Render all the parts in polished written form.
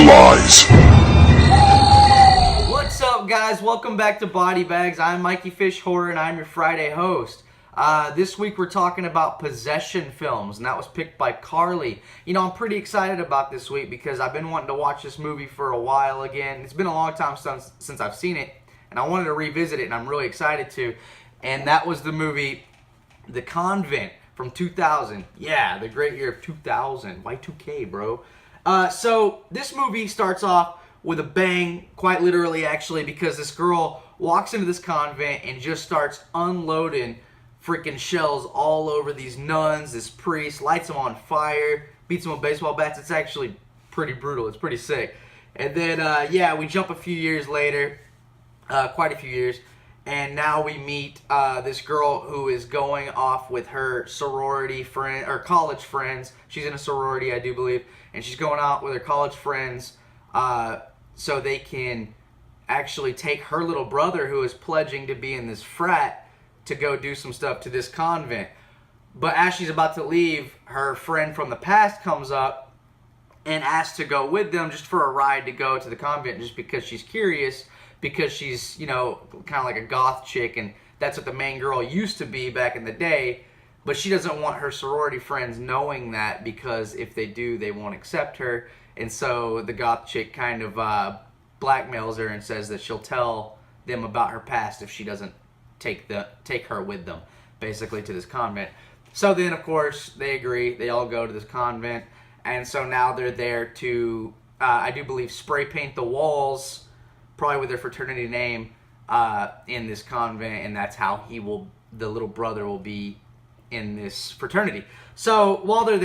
lies. What's up, guys? Welcome back to Body Bags. I'm MikeyFish Horror, and I'm your Friday host. This week we're talking about possession films, and that was picked by Carly. You know, I'm pretty excited about this week because I've been wanting to watch this movie for a while again. It's been a long time since I've seen it, and I wanted to revisit it, and I'm really excited to. And that was the movie The Convent from 2000. Yeah, the great year of 2000. Y2K, bro. So this movie starts off with a bang, quite literally actually, because this girl walks into this convent and just starts unloading freaking shells all over these nuns, this priest, lights them on fire, beats them with baseball bats. It's actually pretty brutal. It's pretty sick. And then, yeah, we jump a few years later, quite a few years, and now we meet this girl who is going off with her sorority friend, or college friends. She's in a sorority, I do believe, and she's going out with her college friends so they can actually take her little brother, who is pledging to be in this frat, to go do some stuff to this convent. But as she's about to leave, her friend from the past comes up and asks to go with them just for a ride to go to the convent, just because she's curious, because she's, you know, kind of like a goth chick, and that's what the main girl used to be back in the day. But she doesn't want her sorority friends knowing that, because if they do, they won't accept her. And so the goth chick kind of blackmails her and says that she'll tell them about her past if she doesn't take her with them, basically, to this convent. So then, of course, they agree. They all go to this convent, and so now they're there to, I do believe, spray paint the walls, probably with their fraternity name, in this convent, and that's how the little brother will be in this fraternity. So while they're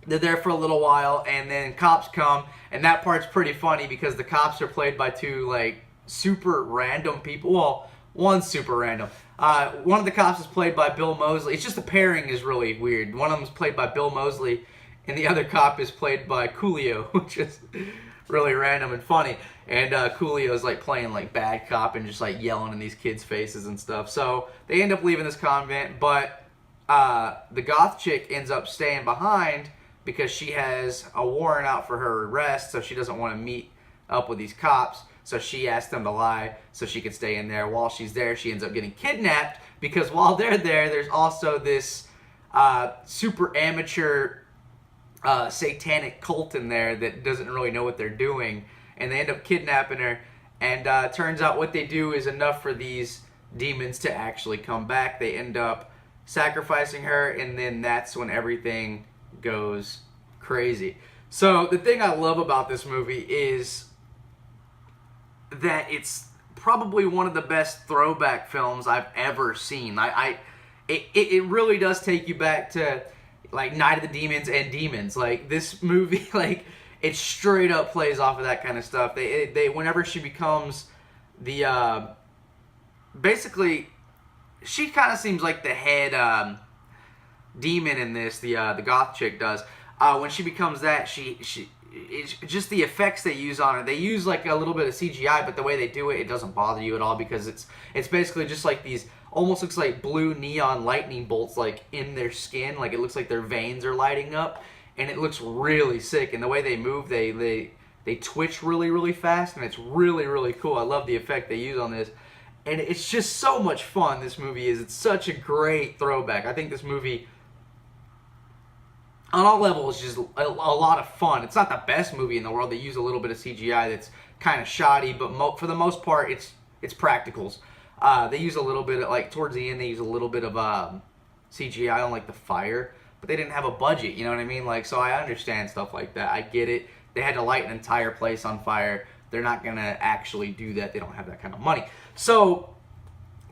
there for a little while, and then cops come, and that part's pretty funny because the cops are played by two, like, super random people. Well, one's super random. One of the cops is played by Bill Moseley. It's just the pairing is really weird. One of them is played by Bill Moseley, and the other cop is played by Coolio, which is really random and funny. And Coolio's like playing like bad cop and just like yelling in these kids' faces and stuff. So they end up leaving this convent, but the goth chick ends up staying behind because she has a warrant out for her arrest, so she doesn't want to meet up with these cops. So she asked them to lie so she could stay in there. While she's there, she ends up getting kidnapped, because while they're there, there's also this super amateur satanic cult in there that doesn't really know what they're doing, and they end up kidnapping her. And turns out what they do is enough for these demons to actually come back. They end up sacrificing her, and then that's when everything goes crazy. So the thing I love about this movie is that it's probably one of the best throwback films I've ever seen. It really does take you back to like Night of the Demons and Demons. Like, this movie, like, it straight up plays off of that kind of stuff. They whenever she becomes the basically, she kind of seems like the head demon in this. The goth chick does. When she becomes that, it's just the effects they use on her. They use like a little bit of CGI, but the way they do it, it doesn't bother you at all, because it's basically just like these, almost looks like blue neon lightning bolts like in their skin. Like, it looks like their veins are lighting up, and it looks really sick. And the way they move, they twitch really, really fast, and it's really, really cool. I love the effect they use on this. And it's just so much fun, this movie is. It's such a great throwback. I think this movie, on all levels, is just a lot of fun. It's not the best movie in the world. They use a little bit of CGI that's kind of shoddy, but for the most part, it's practicals. They use a little bit of, like, towards the end, they use a little bit of CGI on, like, the fire, but they didn't have a budget, you know what I mean? Like, so I understand stuff like that. I get it. They had to light an entire place on fire. They're not going to actually do that. They don't have that kind of money. So,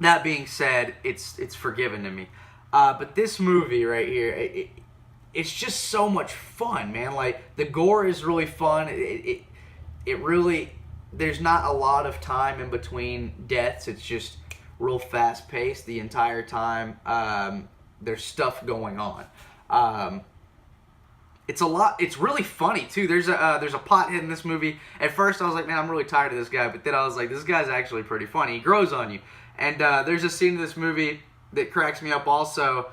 that being said, it's forgiven to me. But this movie right here, it's just so much fun, man. Like, the gore is really fun. It really, there's not a lot of time in between deaths. It's just real fast paced the entire time. There's stuff going on. It's really funny too. There's a pothead in this movie. At first I was like, man, I'm really tired of this guy, but then I was like, this guy's actually pretty funny. He grows on you. And there's a scene in this movie that cracks me up also,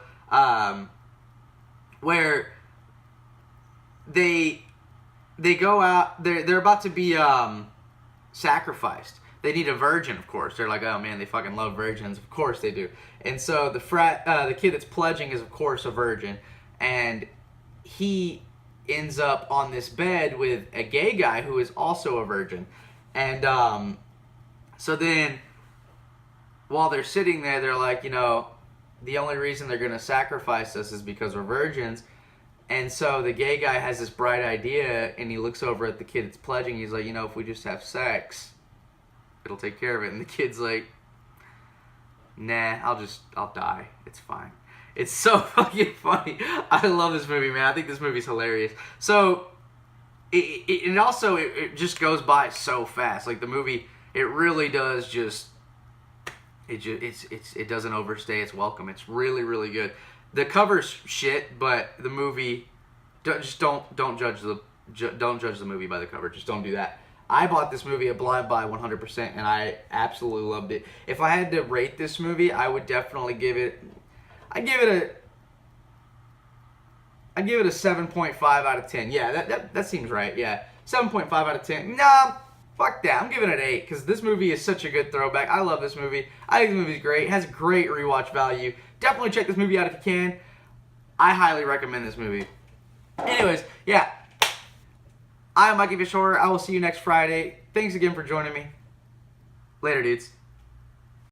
where they they go out. They're about to be sacrificed. They need a virgin, of course. They're like, oh man, they fucking love virgins. Of course they do. And so the kid that's pledging is of course a virgin, and he ends up on this bed with a gay guy who is also a virgin. And so then while they're sitting there, they're like, the only reason they're gonna sacrifice us is because we're virgins. And so the gay guy has this bright idea, and he looks over at the kid that's pledging. He's like, if we just have sex, it'll take care of it. And the kid's like, nah, I'll die. It's fine. It's so fucking funny. I love this movie, man. I think this movie's hilarious. So, it just goes by so fast. Like, the movie, it really does it doesn't overstay its welcome. It's really, really good. The cover's shit, but the movie, don't judge the movie by the cover. Just don't do that. I bought this movie a blind buy 100%, and I absolutely loved it. If I had to rate this movie, I would definitely give it. I'd give it a 7.5 out of 10. Yeah, that seems right. Yeah, 7.5 out of 10. Nah, fuck that. I'm giving it an 8 because this movie is such a good throwback. I love this movie. I think this movie's great. It has great rewatch value. Definitely check this movie out if you can. I highly recommend this movie. Anyways, yeah. I'm MikeyFish Horror. I will see you next Friday. Thanks again for joining me. Later, dudes.